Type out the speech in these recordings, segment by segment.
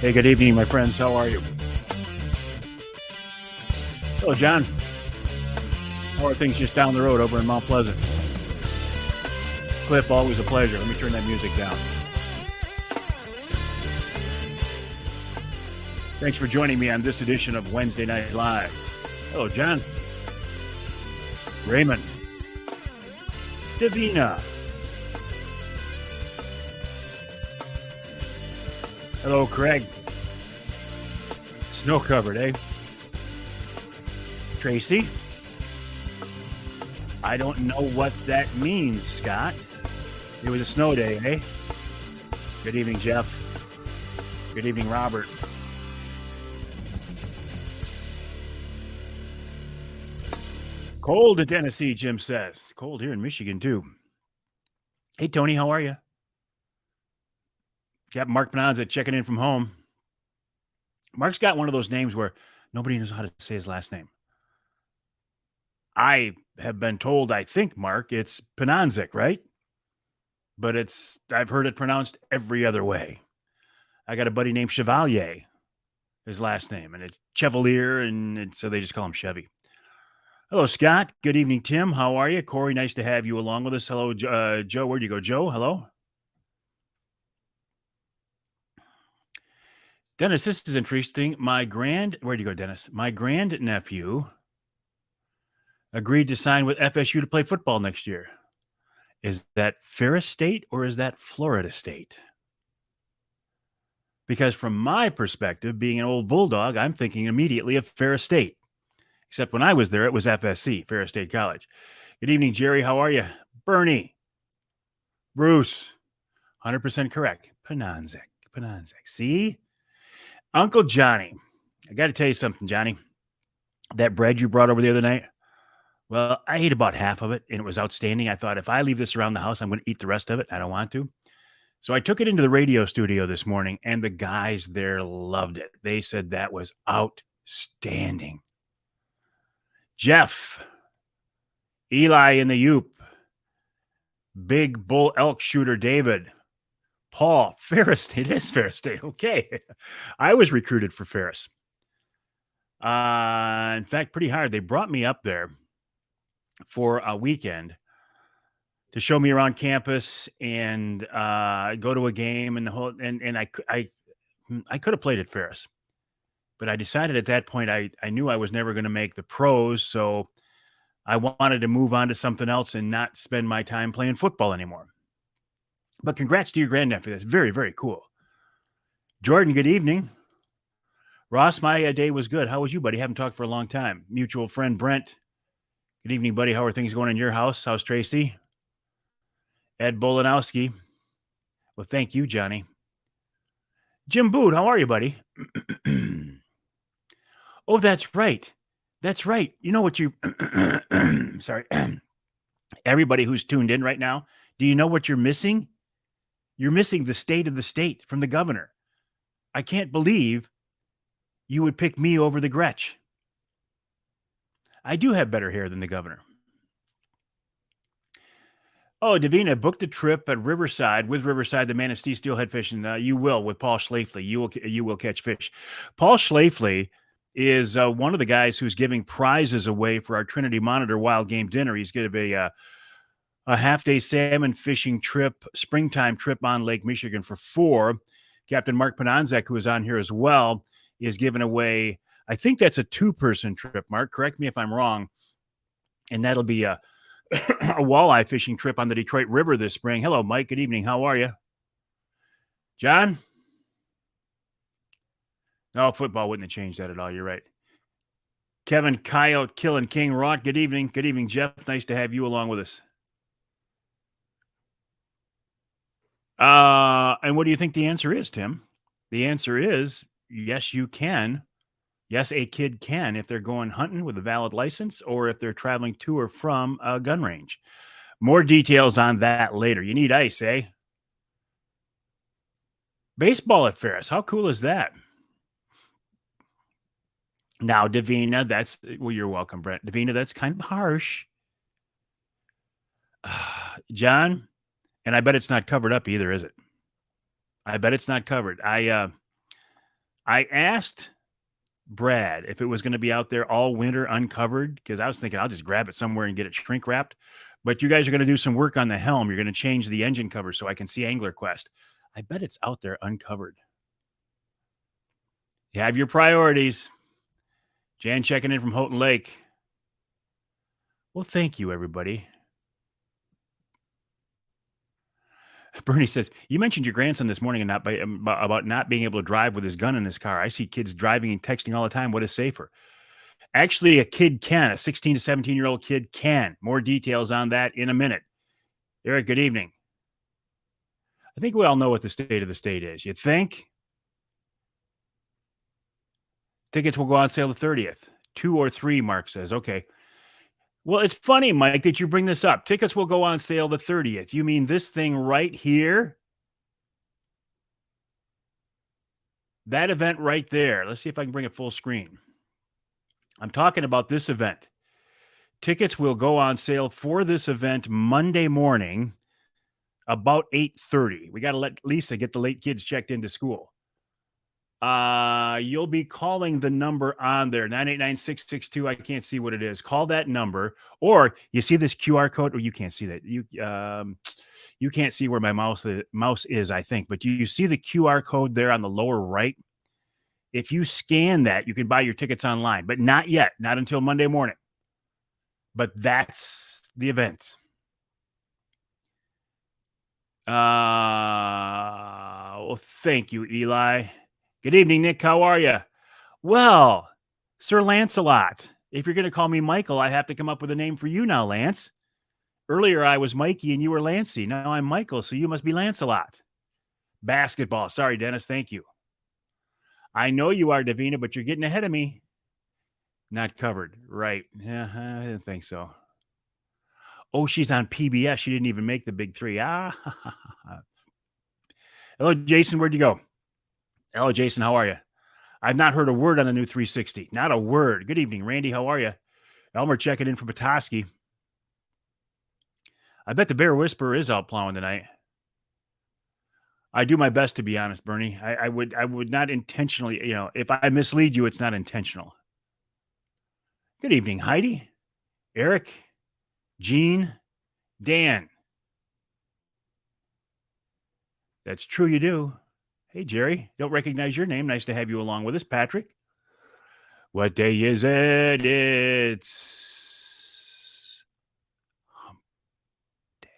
Hey, good evening, my friends. How are you? Hello, John. How are things just down the road over in Mount Pleasant? Cliff, always a pleasure. Let me turn that music down. Thanks for joining me on this edition of Wednesday Night Live. Hello, John. Raymond. Davina. Hello, Craig. Snow covered, eh? Tracy. I don't know what that means, Scott. It was a snow day, eh? Good evening, Jeff. Good evening, Robert. Cold in Tennessee, Jim says. Cold here in Michigan, too. Hey, Tony, how are you? Captain Mark Penanza checking in from home. Mark's got one of those names where nobody knows how to say his last name. I have been told, I think, Mark, it's Penanzik, right? But I've heard it pronounced every other way. I got a buddy named Chevalier, his last name, and it's Chevalier, and so they just call him Chevy. Hello, Scott. Good evening, Tim. How are you? Corey, nice to have you along with us. Hello, Joe. Where'd you go? Joe, hello. Dennis, this is interesting. Where'd you go, Dennis? My grandnephew agreed to sign with FSU to play football next year. Is that Ferris State or is that Florida State? Because from my perspective, being an old Bulldog, I'm thinking immediately of Ferris State. Except when I was there, it was FSC, Ferris State College. Good evening, Jerry. How are you? Bernie. Bruce. 100% correct. Penanzik. See? Uncle Johnny. I got to tell you something, Johnny. That bread you brought over the other night, well, I ate about half of it, and it was outstanding. I thought if I leave this around the house, I'm going to eat the rest of it. I don't want to. So I took it into the radio studio this morning, and the guys there loved it. They said that was outstanding. Jeff, Eli in the Yoop, Big Bull Elk Shooter David, Paul, Ferris State. It is Ferris State. Okay. I was recruited for Ferris. In fact, pretty hard. They brought me up there for a weekend to show me around campus and go to a game and the whole and I could have played at Ferris, but I decided at that point I knew I was never going to make the pros, so I wanted to move on to something else and not spend my time playing football anymore. But congrats to your grandnephew. That's very, very cool. Jordan, good evening. Ross, my day was good. How was you, buddy? Haven't talked for a long time. Mutual friend Brent. Good evening, buddy. How are things going in your house? How's Tracy? Ed Bolanowski. Well, thank you, Johnny. Jim Boot, how are you, buddy? Oh, that's right. That's right. You know what you... Sorry. Everybody who's tuned in right now, do you know what you're missing? You're missing the state of the state from the governor. I can't believe you would pick me over the Gretsch. I do have better hair than the governor. Oh, Davina booked a trip at Riverside with Riverside, the Manistee Steelhead Fishing. You will with Paul Schlafly. You will catch fish. Paul Schlafly is one of the guys who's giving prizes away for our Trinity Monitor Wild Game Dinner. He's going to be a half-day salmon fishing trip, springtime trip on Lake Michigan for 4. Captain Mark Penanzik, who is on here as well, is giving away, I think that's a 2-person trip, Mark. Correct me if I'm wrong. And that'll be a walleye fishing trip on the Detroit River this spring. Hello, Mike. Good evening. How are you? John? No, football wouldn't have changed that at all. You're right. Kevin Coyote, Killing King Rot. Good evening. Good evening, Jeff. Nice to have you along with us. And what do you think the answer is, Tim? The answer is yes, you can. Yes, a kid can if they're going hunting with a valid license or if they're traveling to or from a gun range. More details on that later. You need ice, eh? Baseball at Ferris. How cool is that? Now, Davina, well, you're welcome, Brent. Davina, that's kind of harsh. John, and I bet it's not covered up either, is it? I bet it's not covered. I asked Brad if it was going to be out there all winter uncovered because I was thinking I'll just grab it somewhere and get it shrink wrapped. But you guys are going to do some work on the helm. You're going to change the engine cover so I can see Angler Quest. I bet it's out there uncovered. You have your priorities. Jan checking in from Houghton Lake. Well, thank you, everybody. Bernie says, you mentioned your grandson this morning and about not being able to drive with his gun in his car. I see kids driving and texting all the time. What is safer? Actually, a kid can. A 16 to 17-year-old kid can. More details on that in a minute. Eric, good evening. I think we all know what the state of the state is. You think? Tickets will go on sale the 30th. 2 or 3, Mark says. Okay. Well, it's funny, Mike, that you bring this up. Tickets will go on sale the 30th. You mean this thing right here? That event right there. Let's see if I can bring it full screen. I'm talking about this event. Tickets will go on sale for this event Monday morning about 8:30. We got to let Lisa get the late kids checked into school. You'll be calling the number on there, 989-662. I can't see what it is. Call that number, or you see this QR code, or you can't see that. You can't see where my mouse is, I think, but you see the QR code there on the lower right. If you scan that, you can buy your tickets online, but not yet, not until Monday morning. But that's the event. Well, thank you, Eli. Good evening, Nick. How are you? Well, Sir Lancelot. If you're going to call me Michael, I have to come up with a name for you now, Lance. Earlier, I was Mikey and you were Lancey. Now I'm Michael, so you must be Lancelot. Basketball. Sorry, Dennis. Thank you. I know you are, Davina, but you're getting ahead of me. Not covered. Right. Yeah, I didn't think so. Oh, she's on PBS. She didn't even make the big three. Hello, Jason. Where'd you go? Hello, Jason. How are you? I've not heard a word on the new 360. Not a word. Good evening, Randy. How are you? Elmer checking in from Petoskey. I bet the Bear Whisperer is out plowing tonight. I do my best, to be honest, Bernie. I would not intentionally, if I mislead you, it's not intentional. Good evening, Heidi, Eric, Gene, Dan. That's true, you do. Hey, Jerry, don't recognize your name. Nice to have you along with us, Patrick. What day is it? It's Hump Day.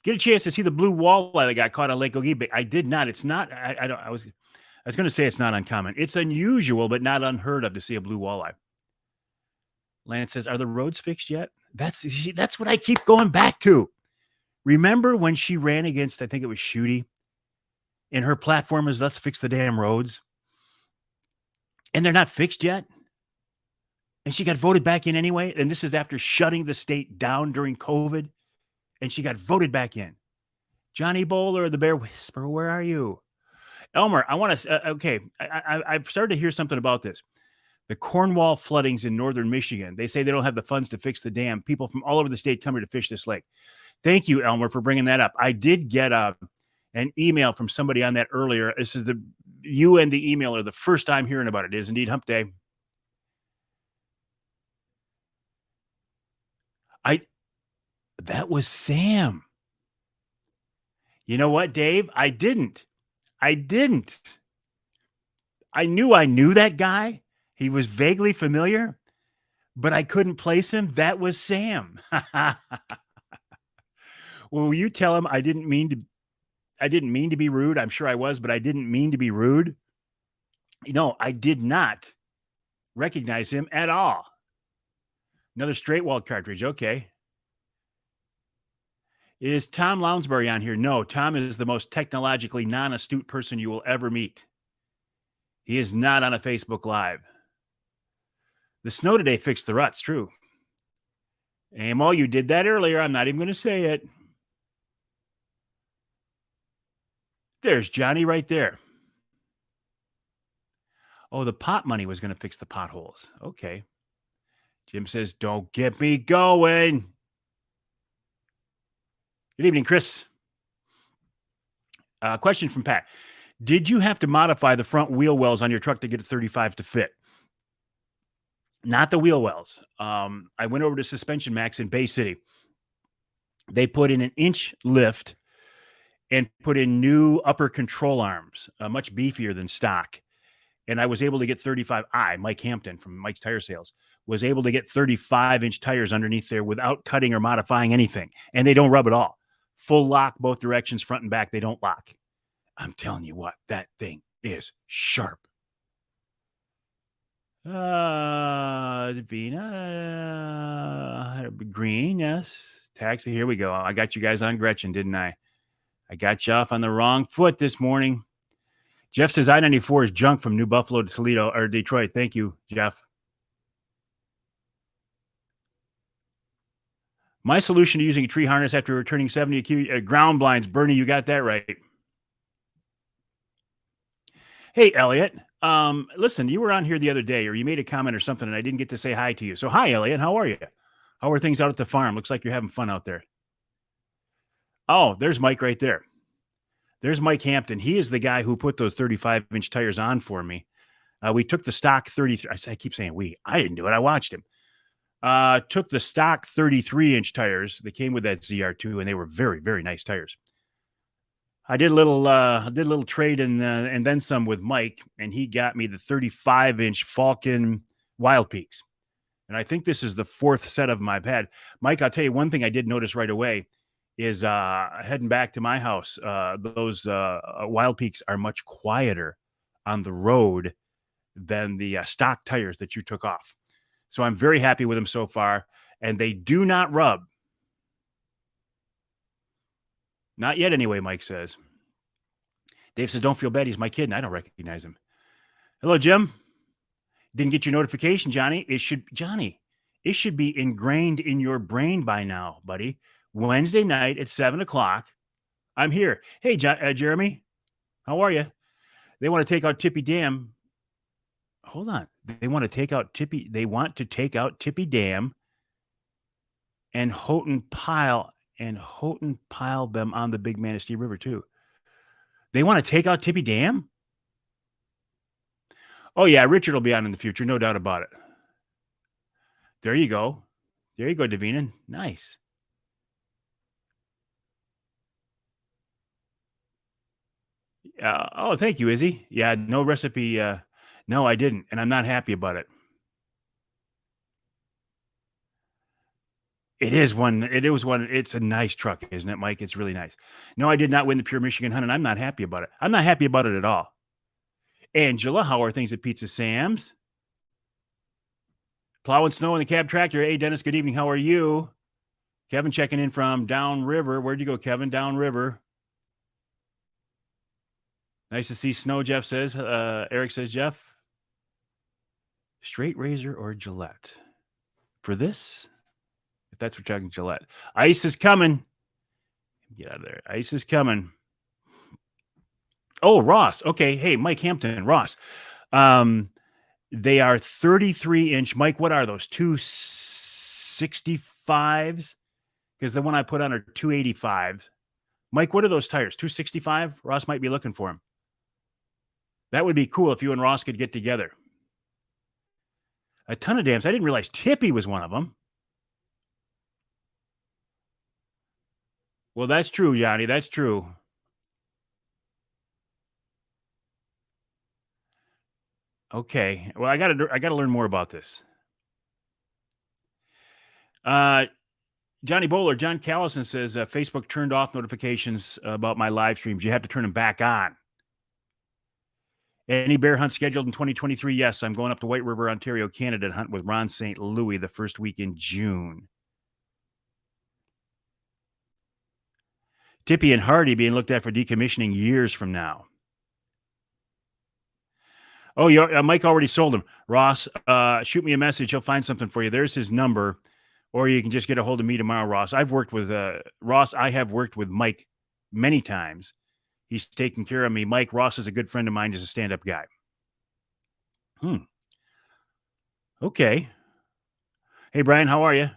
Get a chance to see the blue walleye that got caught on Lake Ogeechobee. I did not. It's not. I was going to say it's not uncommon. It's unusual, but not unheard of to see a blue walleye. Lance says, "Are the roads fixed yet?" That's what I keep going back to. Remember when she ran against, I think it was Shooty, and her platform is, let's fix the damn roads. And they're not fixed yet. And she got voted back in anyway. And this is after shutting the state down during COVID. And she got voted back in. Johnny Bowler, the Bear Whisperer, where are you? Elmer, I want to, okay, I've started to hear something about this. The Cornwall floodings in northern Michigan. They say they don't have the funds to fix the dam. People from all over the state come here to fish this lake. Thank you, Elmer, for bringing that up. I did get an email from somebody on that earlier. This is you and the emailer, the first time hearing about it. It is indeed Hump Day. That was Sam. You know what, Dave? I didn't. I knew that guy. He was vaguely familiar, but I couldn't place him. That was Sam. Well, will you tell him I didn't mean to be rude? I'm sure I was, but I didn't mean to be rude. I did not recognize him at all. Another straight wall cartridge. Okay. Is Tom Lounsbury on here? No, Tom is the most technologically non-astute person you will ever meet. He is not on a Facebook Live. The snow today fixed the ruts, true. AMO, you did that earlier. I'm not even going to say it. There's Johnny right there. Oh, the pot money was going to fix the potholes. Okay. Jim says, don't get me going. Good evening, Chris. Question from Pat. Did you have to modify the front wheel wells on your truck to get a 35 to fit? Not the wheel wells. I went over to Suspension Max in Bay City. They put in an inch lift and put in new upper control arms, much beefier than stock. And I was able to get 35. Mike Hampton from Mike's Tire Sales, was able to get 35-inch tires underneath there without cutting or modifying anything. And they don't rub at all. Full lock, both directions, front and back. They don't lock. I'm telling you what, that thing is sharp. Davina, green, yes. Taxi, here we go. I got you guys on Gretchen, didn't I? I got you off on the wrong foot this morning. Jeff says I-94 is junk from New Buffalo to Toledo or Detroit. Thank you, Jeff. My solution to using a tree harness after returning 70 ground blinds. Bernie, you got that right. Hey, Elliot. Listen, you were on here the other day, or you made a comment or something, and I didn't get to say hi to you. So, hi, Elliot. How are you? How are things out at the farm? Looks like you're having fun out there. Oh, there's Mike right there. There's Mike Hampton. He is the guy who put those 35-inch tires on for me. We took the stock 33. I keep saying we. I didn't do it. I watched him. Took the stock 33-inch tires that came with that ZR2, and they were very, very nice tires. I did a little trade and then some with Mike, and he got me the 35-inch Falken Wild Peaks. And I think this is the fourth set of them I've had. Mike, I'll tell you one thing I did notice right away is heading back to my house. Those Wild Peaks are much quieter on the road than the stock tires that you took off. So I'm very happy with them so far, and they do not rub. Not yet anyway, Mike says. Dave says, don't feel bad. He's my kid, and I don't recognize him. Hello, Jim. Didn't get your notification, Johnny. It should be ingrained in your brain by now, buddy. Wednesday night at 7 o'clock. I'm here. Hey, Jeremy. How are you? They want to take out Tippy Dam. Hold on. They want to take out Tippy Dam and Houghton Pile them on the Big Manistee River too. They want to take out Tippy Dam? Oh yeah, Richard will be on in the future, no doubt about it. There you go. There you go, Davina. Nice. Oh, thank you, Izzy. Yeah, no recipe. No, I didn't, and I'm not happy about it. It was one. It's a nice truck, isn't it, Mike? It's really nice. No, I did not win the Pure Michigan Hunt, and I'm not happy about it. I'm not happy about it at all. Angela, how are things at Pizza Sam's? Plowing snow in the cab tractor. Hey, Dennis, good evening. How are you? Kevin checking in from downriver. Where'd you go, Kevin? Downriver. Nice to see snow, Jeff says. Eric says, Jeff, straight razor or Gillette? For this, if that's what you're talking, Gillette. Ice is coming. Get out of there. Ice is coming. Oh, Ross. Okay. Hey, Mike Hampton, Ross. They are 33-inch. Mike, what are those? 265s? Because the one I put on are 285s. Mike, what are those tires? 265? Ross might be looking for them. That would be cool if you and Ross could get together. A ton of dams. I didn't realize Tippy was one of them. Well, that's true, Johnny. That's true. Okay. Well, I gotta learn more about this. Johnny Bowler, John Callison says Facebook turned off notifications about my live streams. You have to turn them back on. Any bear hunt scheduled in 2023? Yes, I'm going up to White River, Ontario, Canada to hunt with Ron St. Louis the first week in June. Tippy and Hardy being looked at for decommissioning years from now. Oh, Mike already sold him. Ross, shoot me a message. He'll find something for you. There's his number. Or you can just get a hold of me tomorrow, Ross. I've worked with Ross. I have worked with Mike many times. He's taken care of me. Mike Ross is a good friend of mine. He's a stand-up guy. Okay. Hey, Brian, how are you?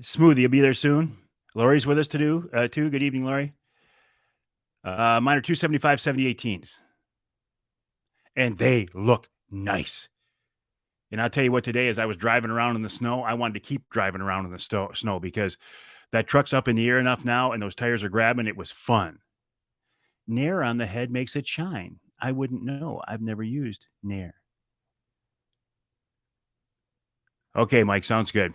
Smoothie, you'll be there soon? Lori's with us too. Good evening, Lori. Mine are 275 7018s. And they look nice. And I'll tell you what, today, as I was driving around in the snow, I wanted to keep driving around in the snow because that truck's up in the air enough now and those tires are grabbing. It was fun. Nair on the head makes it shine. I wouldn't know. I've never used Nair. Okay, Mike, sounds good.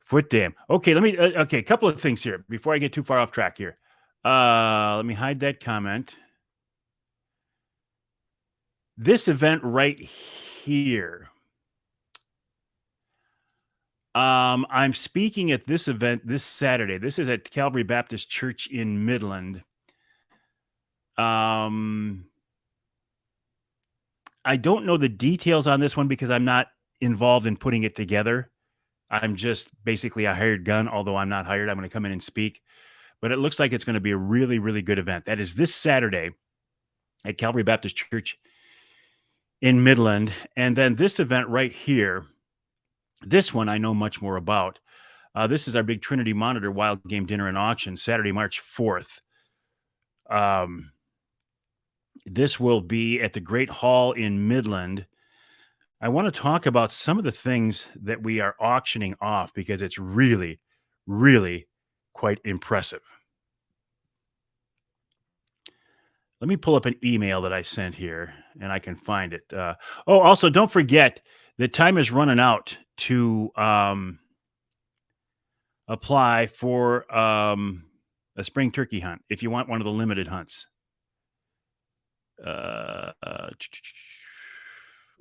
Foot dam. Okay, let me. Okay, a couple of things here before I get too far off track here. Let me hide that comment. This event right here. I'm speaking at this event this Saturday. This is at Calvary Baptist Church in Midland. I don't know the details on this one because I'm not involved in putting it together. I'm just basically a hired gun, although I'm not hired. I'm going to come in and speak. But it looks like it's going to be a really, really good event. That is this Saturday at Calvary Baptist Church in Midland. And then this event right here, this one I know much more about. This is our big Trinity Monitor Wild Game Dinner and Auction, Saturday, March 4th. This will be at the Great Hall in Midland. I want to talk about some of the things that we are auctioning off because it's really, really quite impressive. Let me pull up an email that I sent here and I can find it. Also, don't forget that time is running out to apply for a spring turkey hunt if you want one of the limited hunts.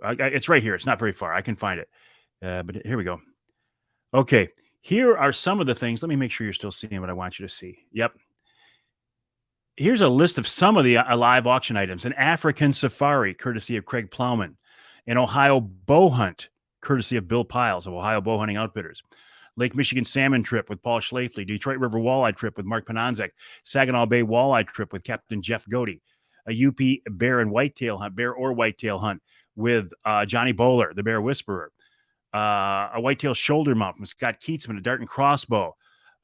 It's right here. It's not very far. I can find it. But here we go. Okay. Here are some of the things. Let me make sure you're still seeing what I want you to see. Yep. Here's a list of some of the live auction items. An African safari, courtesy of Craig Plowman. An Ohio bow hunt, courtesy of Bill Piles of Ohio Bow Hunting Outfitters. Lake Michigan salmon trip with Paul Schlafly. Detroit River walleye trip with Mark Panonzek. Saginaw Bay walleye trip with Captain Jeff Godey. A UP bear and whitetail hunt, bear or whitetail hunt with Johnny Bowler, the bear whisperer. A whitetail shoulder mount from Scott Keatsman, a dart and crossbow.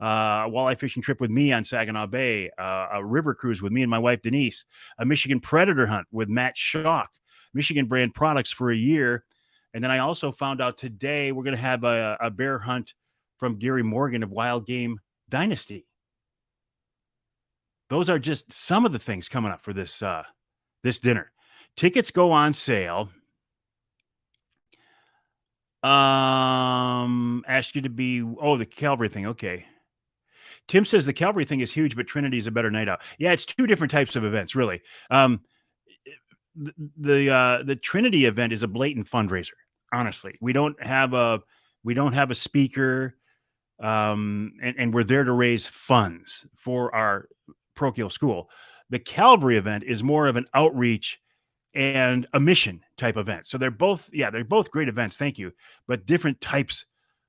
A walleye fishing trip with me on Saginaw Bay. A river cruise with me and my wife, Denise. A Michigan predator hunt with Matt Schock. Michigan brand products for a year. And then I also found out today we're going to have a bear hunt from Gary Morgan of Wild Game Dynasty. Those are just some of the things coming up for this dinner. Tickets go on sale. Ask you to be the Calvary thing. Okay. Tim says the Calvary thing is huge, but Trinity is a better night out. Yeah, it's two different types of events, really. The Trinity event is a blatant fundraiser. Honestly, we don't have a speaker, and we're there to raise funds for our parochial school. The Calvary event is more of an outreach and a mission type event. So they're both great events. Thank you. But different types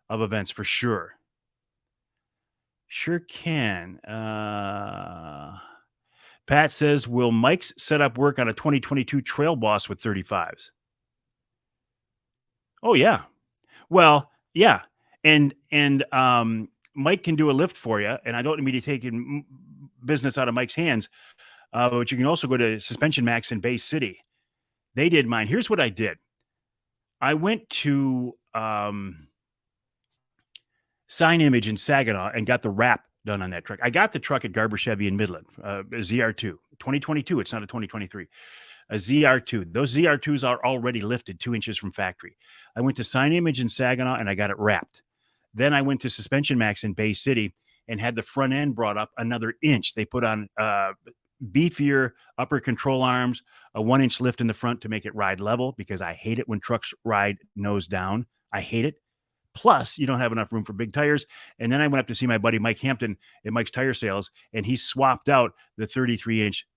of events for sure. Sure can. Pat says, will Mike's setup work on a 2022 Trail Boss with 35s? Oh, yeah. Well, yeah. And Mike can do a lift for you. And I don't mean to take business out of Mike's hands. But you can also go to Suspension Max in Bay City. They did mine. Here's what I did. I went to Sign Image in Saginaw and got the wrap done on that truck. I got the truck at Garber Chevy in Midland, a ZR2, 2022. It's not a 2023. A ZR2. Those ZR2s are already lifted 2 inches from factory. I went to Sign Image in Saginaw and I got it wrapped. Then I went to Suspension Max in Bay City and had the front end brought up another inch. They put on beefier upper control arms, a 1-inch lift in the front to make it ride level, because I hate it when trucks ride nose down. I hate it. Plus, you don't have enough room for big tires. And then I went up to see my buddy Mike Hampton at Mike's Tire Sales, and he swapped out the 33-inch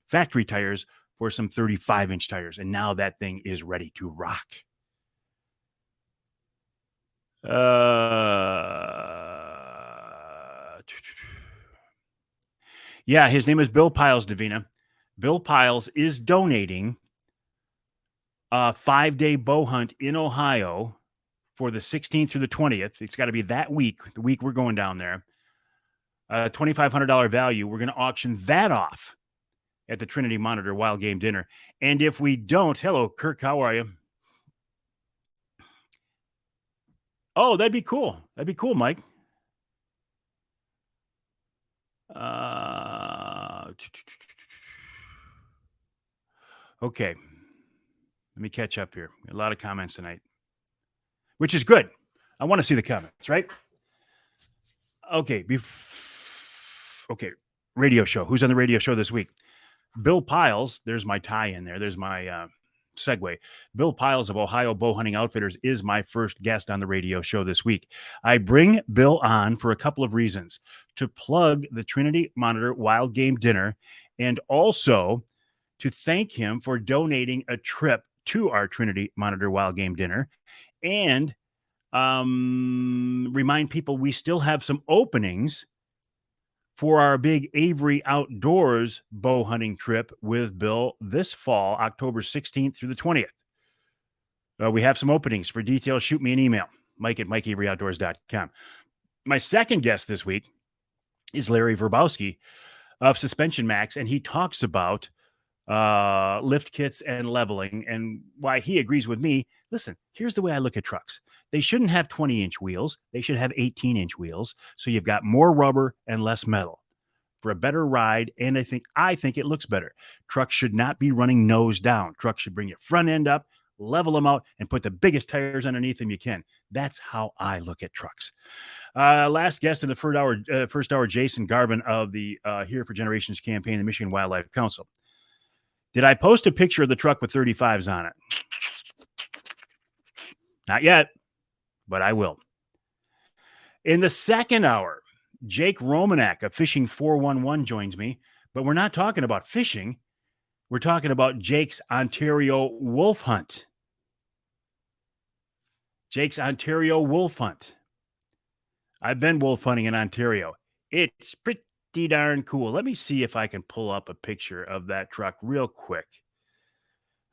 factory tires for some 35-inch tires. And now that thing is ready to rock. Yeah, his name is Bill Piles, Davina. Bill Piles is donating a 5-day bow hunt in Ohio for the 16th through the 20th. It's got to be that week, the week we're going down there. $2,500 value. We're going to auction that off at the Trinity Monitor Wild Game Dinner. And if we don't, hello, Kirk, how are you? Oh, that'd be cool. That'd be cool, Mike. Okay. Let me catch up here. A lot of comments tonight, which is good. I want to see the comments, right? Okay. Okay. Radio show. Who's on the radio show this week? Bill Piles. There's my tie in there. There's my segue. Bill Piles of Ohio Bow Hunting Outfitters is my first guest on the radio show this week. I bring Bill on for a couple of reasons: to plug the Trinity Monitor Wild Game Dinner, and also to thank him for donating a trip to our Trinity Monitor Wild Game Dinner, and remind people we still have some openings for our big Avery Outdoors bow hunting trip with Bill this fall, October 16th through the 20th. We have some openings. For details, shoot me an email, mike@mikeaveryoutdoors.com. My second guest this week is Larry Verbowski of Suspension Max, and he talks about lift kits and leveling, and why he agrees with me. Listen, here's the way I look at trucks. They shouldn't have 20-inch wheels. They should have 18-inch wheels. So you've got more rubber and less metal for a better ride. And I think it looks better. Trucks should not be running nose down. Trucks should bring your front end up, level them out, and put the biggest tires underneath them you can. That's how I look at trucks. Last guest in the first hour, Jason Garvin of the Here for Generations campaign, the Michigan Wildlife Council. Did I post a picture of the truck with 35s on it? Not yet, but I will. In the second hour, Jake Romanek of Fishing 411 joins me, but we're not talking about fishing. We're talking about Jake's Ontario wolf hunt. Jake's Ontario wolf hunt. I've been wolf hunting in Ontario. It's pretty darn cool. Let me see if I can pull up a picture of that truck real quick.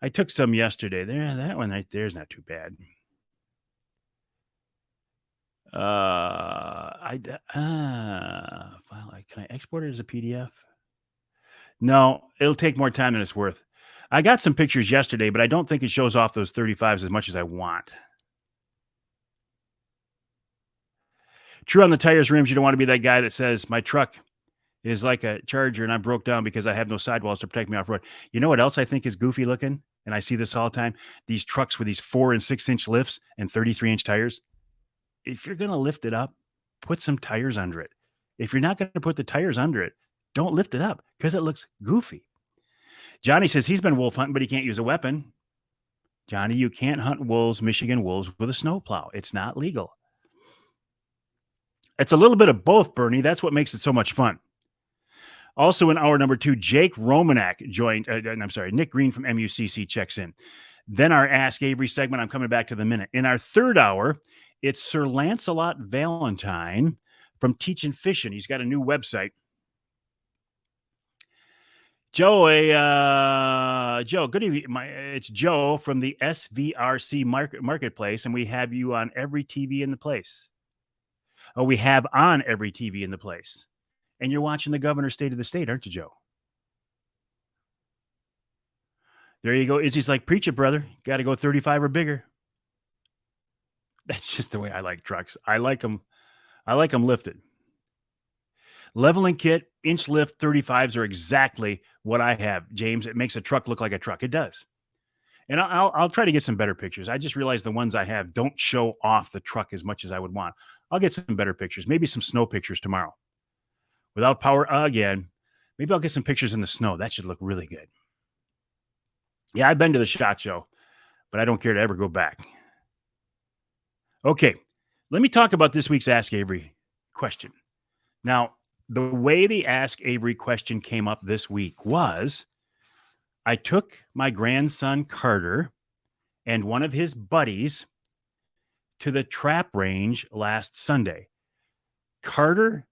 I took some yesterday. There, that one right there is not too bad. Can I export it as a PDF? No, it'll take more time than it's worth. I got some pictures yesterday, but I don't think it shows off those 35s as much as I want. True on the tires, rims. You don't want to be that guy that says my truck is like a Charger and I'm broke down because I have no sidewalls to protect me off road. You know what else I think is goofy looking? And I see this all the time. These trucks with these 4 and 6 inch lifts and 33-inch tires. If you're going to lift it up, put some tires under it. If you're not going to put the tires under it, don't lift it up because it looks goofy. Johnny says he's been wolf hunting, but he can't use a weapon. Johnny, you can't hunt wolves, Michigan wolves, with a snowplow. It's not legal. It's a little bit of both, Bernie. That's what makes it so much fun. Also in hour number 2, Jake Romanek joined. Nick Green from MUCC checks in. Then our Ask Avery segment. I'm coming back to the minute. In our third hour, it's Sir Lancelot Valentine from Teachin' Fishin'. He's got a new website. Joe, good evening. It's Joe from the SVRC Marketplace, and we have you on every TV in the place. Oh, we have on every TV in the place. And you're watching the Governor's State of the State, aren't you, Joe? There you go. Izzy's like, preach it, brother. Got to go 35 or bigger. That's just the way I like trucks. I like them lifted. Leveling kit, inch lift 35s are exactly what I have, James. It makes a truck look like a truck. It does. And I'll try to get some better pictures. I just realized the ones I have don't show off the truck as much as I would want. I'll get some better pictures, maybe some snow pictures tomorrow. Without power again, maybe I'll get some pictures in the snow. That should look really good. Yeah, I've been to the SHOT Show, but I don't care to ever go back. Okay, let me talk about this week's Ask Avery question. Now, the way the Ask Avery question came up this week was I took my grandson Carter and one of his buddies to the trap range last Sunday. Carter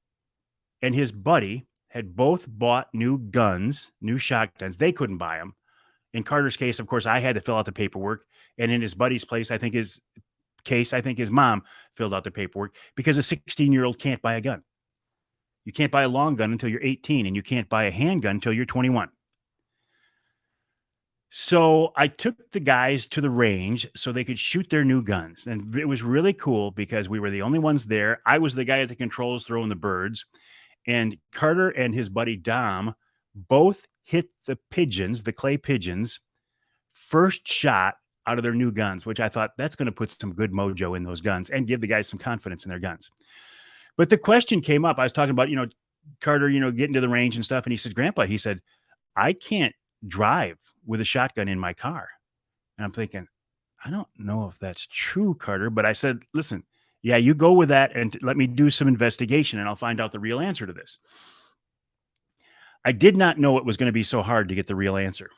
and his buddy had both bought new guns, new shotguns. They couldn't buy them. In Carter's case, of course, I had to fill out the paperwork. And in his buddy's case, I think his mom filled out the paperwork because a 16-year-old can't buy a gun. You can't buy a long gun until you're 18, and you can't buy a handgun until you're 21. So I took the guys to the range so they could shoot their new guns. And it was really cool because we were the only ones there. I was the guy at the controls throwing the birds, and Carter and his buddy Dom both hit the pigeons, the clay pigeons, first shot out of their new guns, which I thought that's going to put some good mojo in those guns and give the guys some confidence in their guns. But the question came up. I was talking about, Carter, getting to the range and stuff. And he said, Grandpa, he said, I can't drive with a shotgun in my car. And I'm thinking, I don't know if that's true, Carter. But I said, listen, yeah, you go with that and let me do some investigation and I'll find out the real answer to this. I did not know it was going to be so hard to get the real answer.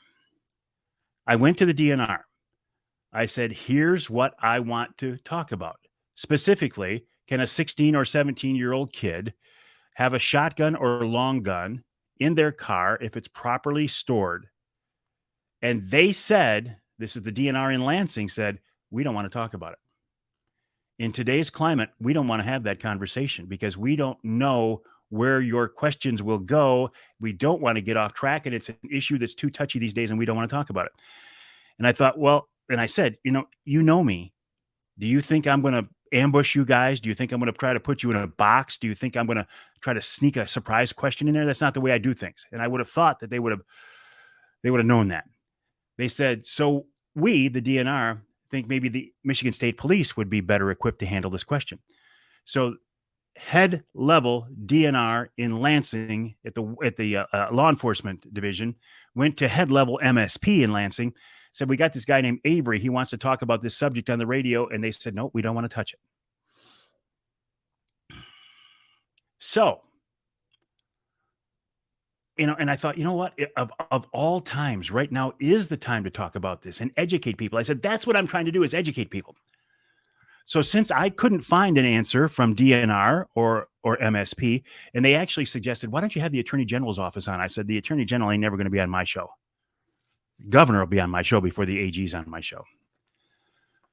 I went to the DNR. I said, here's what I want to talk about. Specifically, can a 16 or 17-year-old kid have a shotgun or a long gun in their car if it's properly stored? And they said, this is the DNR in Lansing, said, we don't want to talk about it. In today's climate, we don't want to have that conversation because we don't know where your questions will go. We don't want to get off track, and it's an issue that's too touchy these days, and we don't want to talk about it. And I thought, well, and I said, you know me. Do you think I'm going to ambush you guys? Do you think I'm going to try to put you in a box? Do you think I'm going to try to sneak a surprise question in there? That's not the way I do things. And I would have thought that they would have known that. They said, so we, the DNR, think maybe the Michigan State Police would be better equipped to handle this question. So head level DNR in Lansing at the law enforcement division went to head level MSP in Lansing, said, we got this guy named Avery. He wants to talk about this subject on the radio. And they said, no, we don't want to touch it. So, and I thought, you know what, of all times right now is the time to talk about this and educate people. I said, that's what I'm trying to do is educate people. So since I couldn't find an answer from DNR or MSP, and they actually suggested, why don't you have the Attorney General's office on? I said, the Attorney General ain't never going to be on my show. Governor will be on my show before the AG's on my show.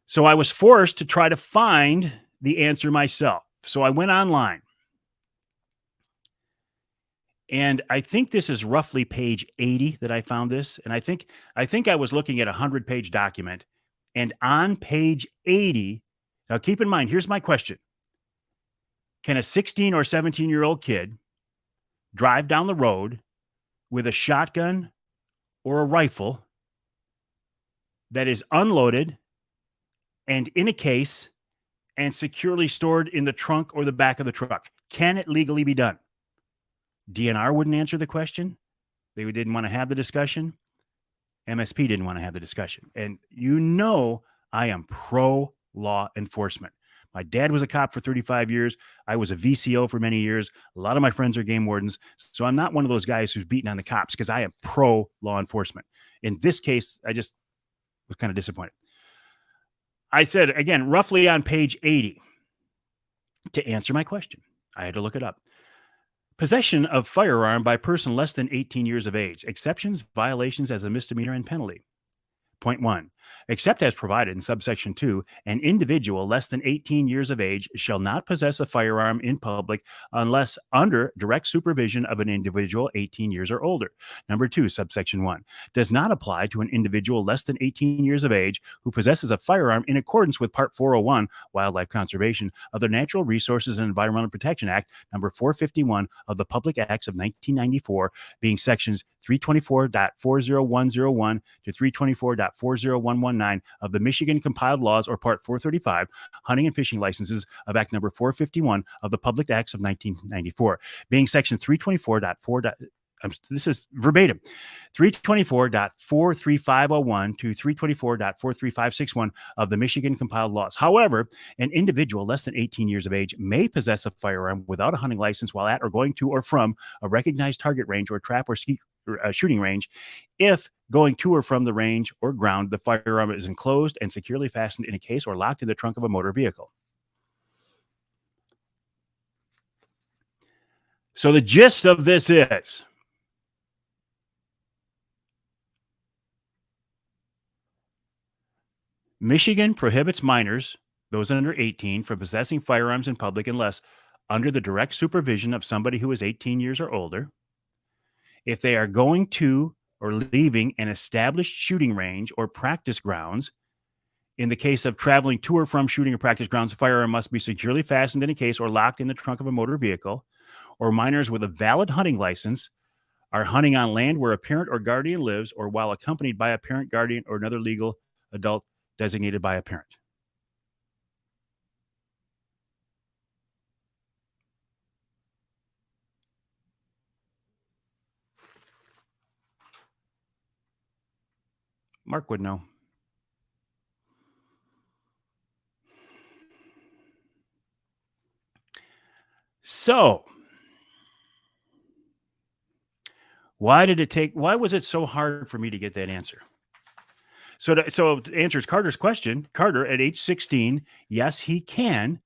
So I was forced to try to find the answer myself. So I went online. And I think this is roughly page 80 that I found this. And I think I was looking at a 100-page document. And on page 80, now keep in mind, here's my question. Can a 16 or 17-year-old kid drive down the road with a shotgun or a rifle that is unloaded and in a case and securely stored in the trunk or the back of the truck? Can it legally be done? DNR wouldn't answer the question. They didn't want to have the discussion. MSP didn't want to have the discussion. And I am pro law enforcement. My dad was a cop for 35 years. I was a VCO for many years. A lot of my friends are game wardens. So I'm not one of those guys who's beating on the cops because I am pro law enforcement. In this case, I just was kind of disappointed. I said, again, roughly on page 80, to answer my question, I had to look it up. Possession of firearm by person less than 18 years of age. Exceptions, violations as a misdemeanor and penalty. Point 1. Except as provided in subsection 2, an individual less than 18 years of age shall not possess a firearm in public unless under direct supervision of an individual 18 years or older. Number 2, subsection 1, does not apply to an individual less than 18 years of age who possesses a firearm in accordance with Part 401, Wildlife Conservation, of the Natural Resources and Environmental Protection Act, number 451 of the Public Acts of 1994, being sections 324.40101 to 324.40119 of the Michigan Compiled Laws, or Part 435, Hunting and Fishing Licenses of Act number 451 of the Public Acts of 1994, being section 324.4. This is verbatim, 324.43501 to 324.43561 of the Michigan Compiled Laws. However, an individual less than 18 years of age may possess a firearm without a hunting license while at or going to or from a recognized target range or trap or shooting range if going to or from the range or ground, the firearm is enclosed and securely fastened in a case or locked in the trunk of a motor vehicle. So the gist of this is, Michigan prohibits minors, those under 18, from possessing firearms in public unless under the direct supervision of somebody who is 18 years or older. If they are going to or leaving an established shooting range or practice grounds, in the case of traveling to or from shooting or practice grounds, a firearm must be securely fastened in a case or locked in the trunk of a motor vehicle. Or minors with a valid hunting license are hunting on land where a parent or guardian lives, or while accompanied by a parent, guardian, or another legal adult designated by a parent. Mark would know. So, why was it so hard for me to get that answer? So to answer Carter's question, Carter at age 16, yes, he can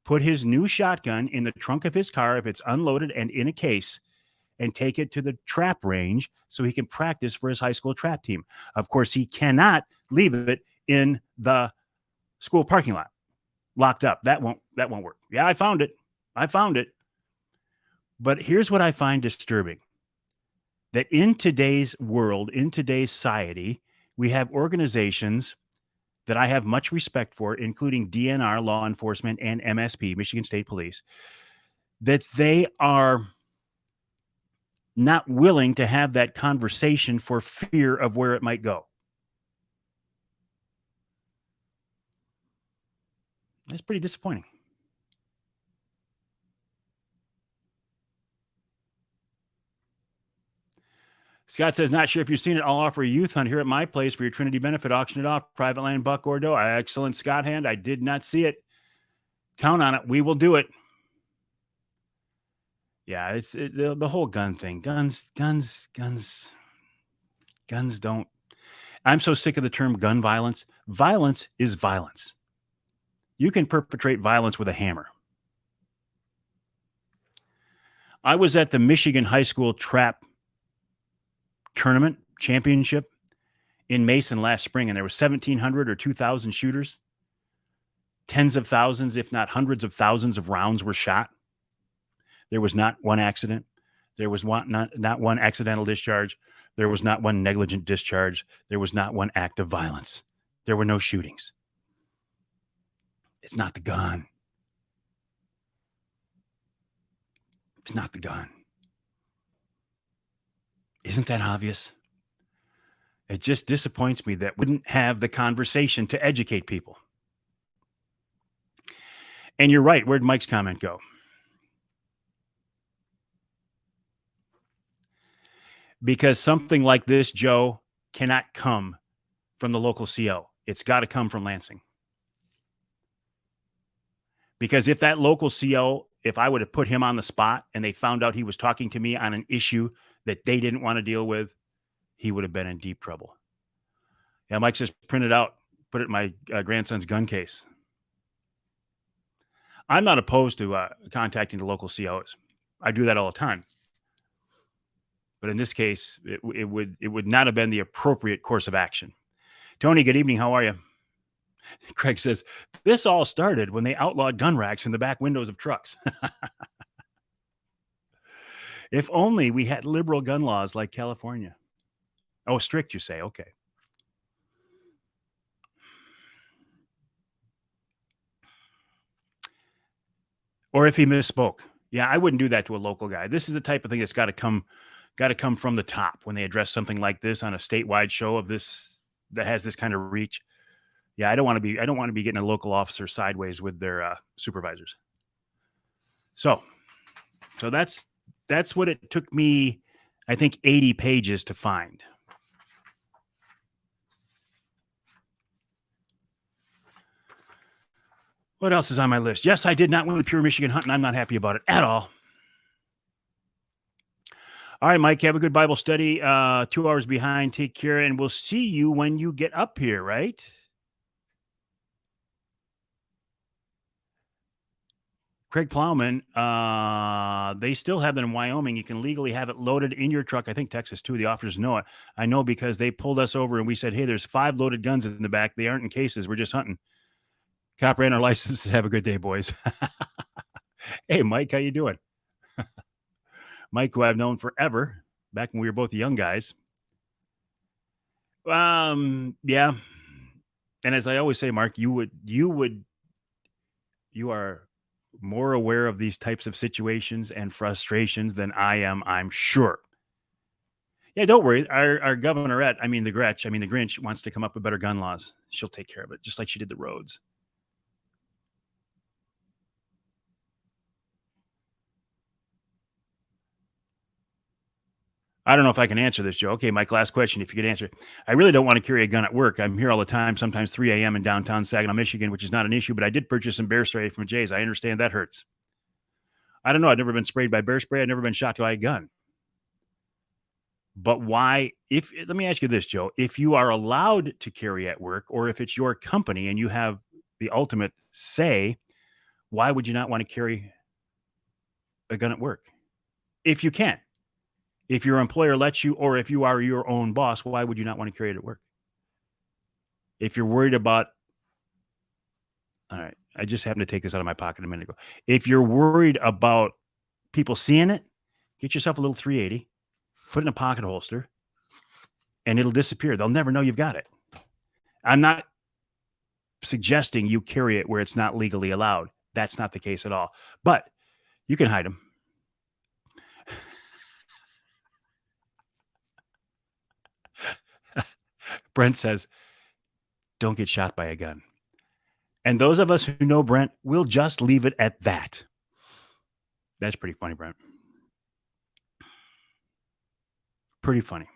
put his new shotgun in the trunk of his car if it's unloaded and in a case, and take it to the trap range so he can practice for his high school trap team. Of course, he cannot leave it in the school parking lot locked up. That won't work. Yeah, I found it. But here's what I find disturbing. That in today's world, in today's society, we have organizations that I have much respect for, including DNR, law enforcement, and MSP, Michigan State Police, that they are not willing to have that conversation for fear of where it might go. That's pretty disappointing. Scott says, not sure if you've seen it. I'll offer a youth hunt here at my place for your Trinity benefit. Auction it off. Private land, buck or doe. Excellent, Scott Hand. I did not see it. Count on it. We will do it. Yeah, it's the whole gun thing. Guns don't. I'm so sick of the term gun violence. Violence is violence. You can perpetrate violence with a hammer. I was at the Michigan High School Trap Tournament Championship in Mason last spring, and there were 1,700 or 2,000 shooters. Tens of thousands, if not hundreds of thousands of rounds were shot. There was not one accident. There was not one accidental discharge. There was not one negligent discharge. There was not one act of violence. There were no shootings. It's not the gun. It's not the gun. Isn't that obvious? It just disappoints me that we wouldn't have the conversation to educate people. And you're right. Where'd Mike's comment go? Because something like this, Joe, cannot come from the local CO. It's got to come from Lansing. Because if that local CO, if I would have put him on the spot and they found out he was talking to me on an issue that they didn't want to deal with, he would have been in deep trouble. Yeah, Mike just printed out, put it in my grandson's gun case. I'm not opposed to contacting the local COs. I do that all the time. But in this case, it would not have been the appropriate course of action. Tony, good evening. How are you? Craig says, this all started when they outlawed gun racks in the back windows of trucks. If only we had liberal gun laws like California. Oh, strict, you say? Okay. Or if he misspoke. Yeah, I wouldn't do that to a local guy. This is the type of thing that's got to come from the top when they address something like this on a statewide show of this that has this kind of reach. Yeah, I don't want to be getting a local officer sideways with their supervisors. So that's what it took me, I think, 80 pages to find. What else is on my list? Yes, I did not win the Pure Michigan Hunt, and I'm not happy about it at all. All right, Mike, have a good Bible study. 2 hours behind. Take care, and we'll see you when you get up here, right? Craig Plowman, they still have that in Wyoming. You can legally have it loaded in your truck. I think Texas, too. The officers know it. I know because they pulled us over and we said, hey, there's 5 loaded guns in the back. They aren't in cases. We're just hunting. Cop ran our licenses. Have a good day, boys. Hey, Mike, how you doing? Mike, who I've known forever, back when we were both young guys. Yeah. And as I always say, Mark, you are more aware of these types of situations and frustrations than I am, I'm sure. Yeah, don't worry. Our governorette, the Grinch wants to come up with better gun laws. She'll take care of it, just like she did the roads. I don't know if I can answer this, Joe. Okay, Mike, last question. If you could answer it. I really don't want to carry a gun at work. I'm here all the time, sometimes 3 a.m. in downtown Saginaw, Michigan, which is not an issue, but I did purchase some bear spray from Jay's. I understand that hurts. I don't know. I've never been sprayed by bear spray. I've never been shot by a gun. But why, let me ask you this, Joe, if you are allowed to carry at work, or if it's your company and you have the ultimate say, why would you not want to carry a gun at work? If you can, if your employer lets you, or if you are your own boss, why would you not want to carry it at work? If you're worried about, all right, I just happened to take this out of my pocket a minute ago. If you're worried about people seeing it, get yourself a little 380, put it in a pocket holster, and it'll disappear. They'll never know you've got it. I'm not suggesting you carry it where it's not legally allowed. That's not the case at all. But you can hide them. Brent says, don't get shot by a gun. And those of us who know Brent will just leave it at that. That's pretty funny, Brent. Pretty funny.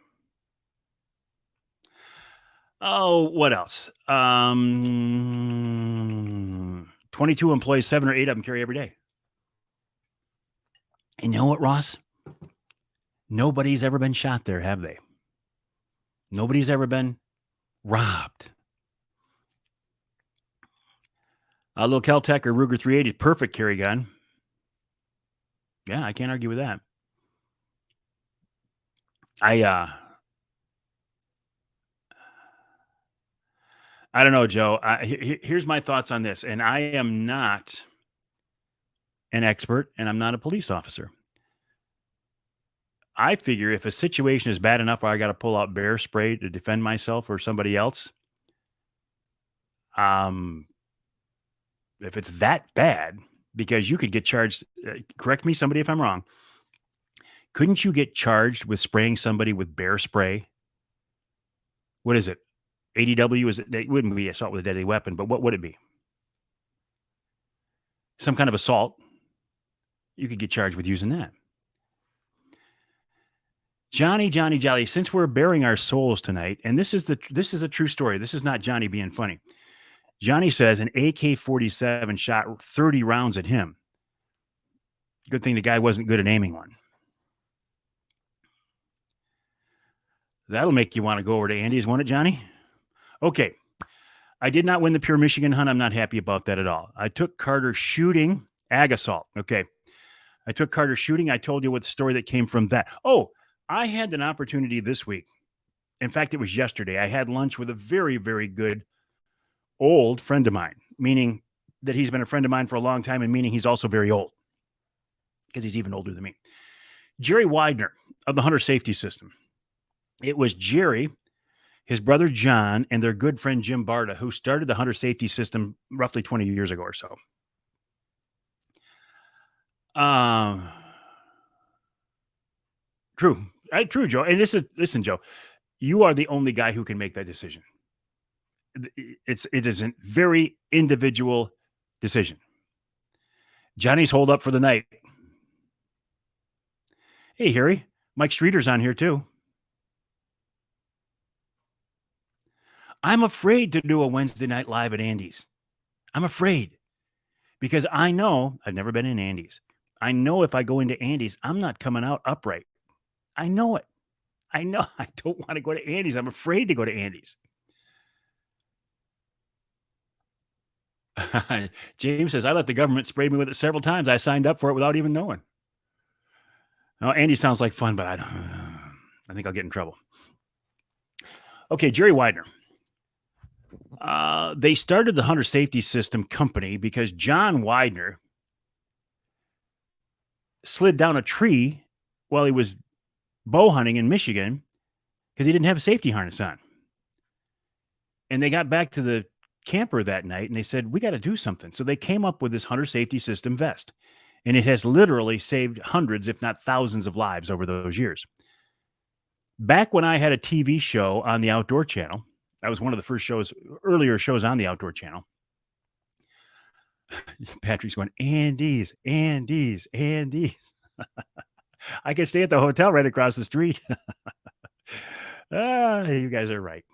Oh, what else? 22 employees, 7 or 8 of them carry every day. And you know what, Ross? Nobody's ever been shot there, have they? Nobody's ever been robbed. A little Kel-Tec or Ruger 380 is perfect carry gun. Yeah, I can't argue with that. I don't know, Joe. Here's my thoughts on this, and I am not an expert, and I'm not a police officer. I figure if a situation is bad enough where I got to pull out bear spray to defend myself or somebody else, if it's that bad, because you could get charged, correct me, somebody, if I'm wrong. Couldn't you get charged with spraying somebody with bear spray? What is it? ADW? It wouldn't be assault with a deadly weapon, but what would it be? Some kind of assault. You could get charged with using that. Johnny Jolly, since we're bearing our souls tonight, and this is a true story. This is not Johnny being funny. Johnny says an AK-47 shot 30 rounds at him. Good thing the guy wasn't good at aiming one. That'll make you want to go over to Andy's, won't it, Johnny? Okay. I did not win the Pure Michigan hunt. I'm not happy about that at all. I took Carter shooting ag assault. Okay. I took Carter shooting. I told you what the story that came from that. Oh, I had an opportunity this week. In fact, it was yesterday. I had lunch with a very, very good old friend of mine, meaning that he's been a friend of mine for a long time, and meaning he's also very old because he's even older than me. Jerry Widener of the Hunter Safety System. It was Jerry, his brother John, and their good friend Jim Barta, who started the Hunter Safety System roughly 20 years ago or so. True, Joe. And listen, Joe, you are the only guy who can make that decision. It is a very individual decision. Johnny's holed up for the night. Hey, Harry, Mike Streeter's on here too. I'm afraid to do a Wednesday night live at Andy's. I'm afraid because I know I've never been in Andy's. I know if I go into Andy's, I'm not coming out upright. I know it. I know I don't want to go to Andy's. I'm afraid to go to Andy's. James says, I let the government spray me with it several times. I signed up for it without even knowing. Now, Andy sounds like fun, but I think I'll get in trouble. Okay, Jerry Widener. They started the Hunter Safety System company because John Widener slid down a tree while he was bow hunting in Michigan because he didn't have a safety harness on. And they got back to the camper that night and they said, we got to do something. So they came up with this hunter safety system vest. And it has literally saved hundreds, if not thousands of lives over those years. Back when I had a TV show on the Outdoor Channel, that was one of the first earlier shows on the Outdoor Channel. Patrick's going, Andes. I could stay at the hotel right across the street. You guys are right.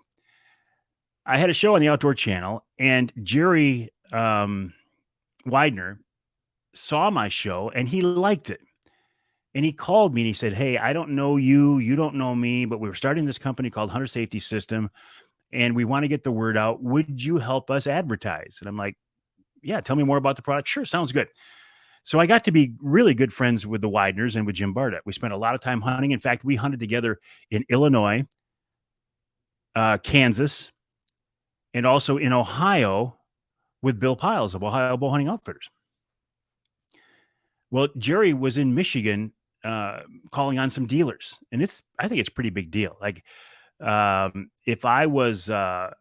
I had a show on the Outdoor Channel, and Jerry Widener saw my show, and he liked it. And he called me, and he said, hey, I don't know you. You don't know me, but we're starting this company called Hunter Safety System, and we want to get the word out. Would you help us advertise? And I'm like, yeah, tell me more about the product. Sure, sounds good. So I got to be really good friends with the Wideners and with Jim Barta. We spent a lot of time hunting. In fact, we hunted together in Illinois, Kansas, and also in Ohio with Bill Piles of Ohio Bow Hunting Outfitters. Well, Jerry was in Michigan calling on some dealers, and I think it's a pretty big deal. Like, if I was, a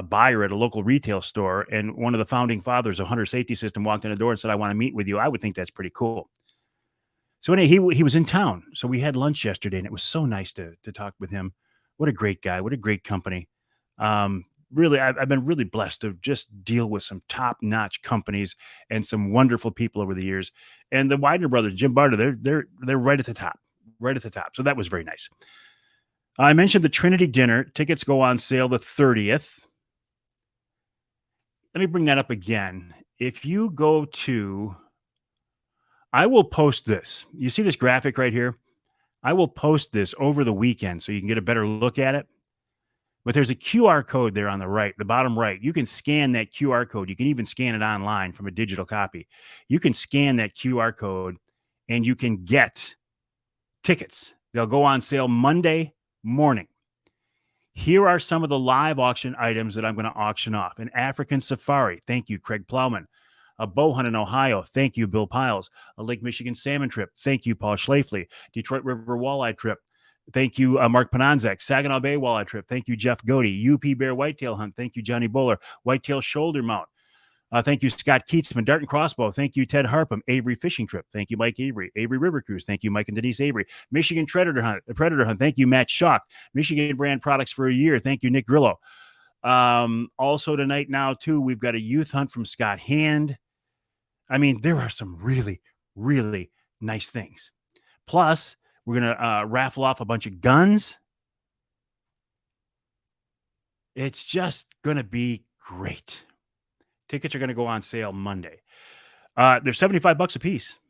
buyer at a local retail store and one of the founding fathers of Hunter Safety System walked in the door and said, I want to meet with you, I would think that's pretty cool. So anyway, he was in town. So we had lunch yesterday, and it was so nice to talk with him. What a great guy. What a great company. Really, I've been really blessed to just deal with some top-notch companies and some wonderful people over the years. And the Widener brothers, Jim Barta, they're right at the top, right at the top. So that was very nice. I mentioned the Trinity dinner. Tickets go on sale the 30th. Let me bring that up again. If you go to, I will post this. You see this graphic right here? I will post this over the weekend so you can get a better look at it. But there's a QR code there on the right, the bottom right. You can scan that QR code. You can even scan it online from a digital copy. You can scan that QR code and you can get tickets. They'll go on sale Monday morning. Here are some of the live auction items that I'm going to auction off. An African safari. Thank you, Craig Plowman. A bow hunt in Ohio. Thank you, Bill Piles. A Lake Michigan salmon trip. Thank you, Paul Schlafly. Detroit River walleye trip. Thank you, Mark Pananzak. Saginaw Bay walleye trip. Thank you, Jeff Godey. UP Bear whitetail hunt. Thank you, Johnny Bowler. Whitetail shoulder mount. Thank you, Scott Keatsman. Dart and crossbow. Thank you, Ted Harpham. Avery fishing trip. Thank you, Mike Avery. Avery River Cruise. Thank you, Mike and Denise Avery. Michigan Predator Hunt. Thank you, Matt Schock. Michigan brand products for a year. Thank you, Nick Grillo. Also tonight now too, we've got a youth hunt from Scott Hand. I mean, there are some really, really nice things. Plus, we're going to raffle off a bunch of guns. It's just going to be great. Tickets are going to go on sale Monday. They're $75 a piece.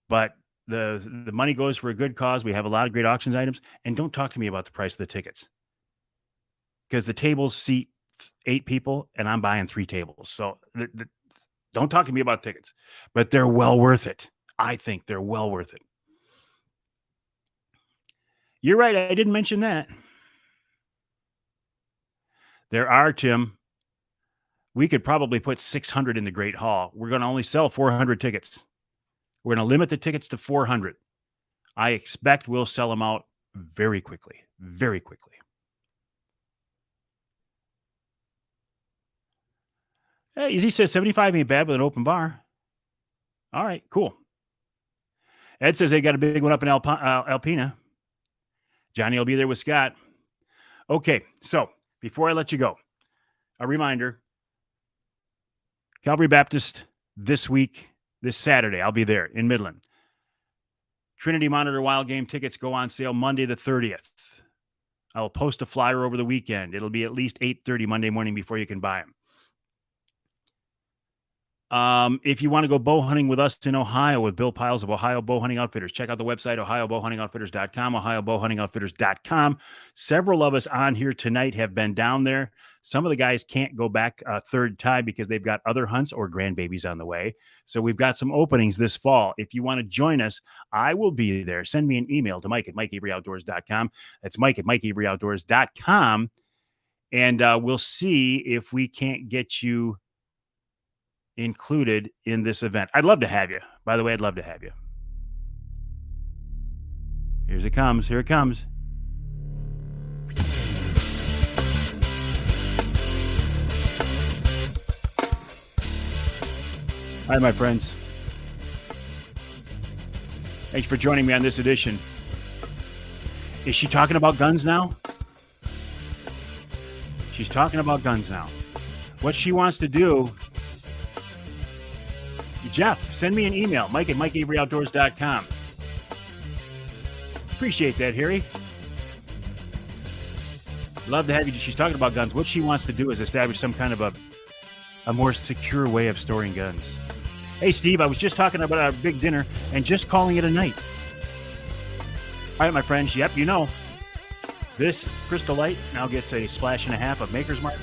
But the money goes for a good cause. We have a lot of great auctions items. And don't talk to me about the price of the tickets. Because the tables seat 8 people, and I'm buying 3 tables. So don't talk to me about tickets. But they're well worth it. I think they're well worth it. You're right. I didn't mention that. There are, Tim. We could probably put 600 in the Great Hall. We're going to only sell 400 tickets. We're going to limit the tickets to 400. I expect we'll sell them out very quickly. Very quickly. Hey, Easy says 75 ain't bad with an open bar. All right, cool. Ed says they got a big one up in Alpena. Johnny will be there with Scott. Okay, so before I let you go, a reminder. Calvary Baptist this week, this Saturday, I'll be there in Midland. Trinity Monitor Wild Game tickets go on sale Monday the 30th. I'll post a flyer over the weekend. It'll be at least 8:30 Monday morning before you can buy them. If you want to go bow hunting with us in Ohio with Bill Piles of Ohio Bow Hunting Outfitters, check out the website, ohiobowhuntingoutfitters.com, ohiobowhuntingoutfitters.com. Several of us on here tonight have been down there. Some of the guys can't go back a third time because they've got other hunts or grandbabies on the way. So we've got some openings this fall. If you want to join us, I will be there. Send me an email to Mike at MikeAveryOutdoors.com. That's Mike at MikeAveryOutdoors.com. And we'll see if we can't get you included in this event. I'd love to have you. By the way, I'd love to have you. Here it comes. Here it comes. Hi, my friends. Thanks for joining me on this edition. Is she talking about guns now? She's talking about guns now. What she wants to do, Jeff, send me an email, mike@mikeaveryoutdoors.com. Appreciate that, Harry. Love to have you. She's talking about guns. What she wants to do is establish some kind of a more secure way of storing guns. Hey, Steve, I was just talking about our big dinner and just calling it a night. All right, my friends. Yep, you know, this Crystal Light now gets a splash and a half of Maker's Mark.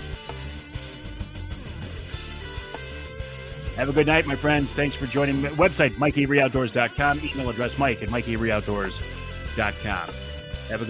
Have a good night, my friends. Thanks for joining me. Website, mikeaveryoutdoors.com. Email address, mike@mikeaveryoutdoors.com.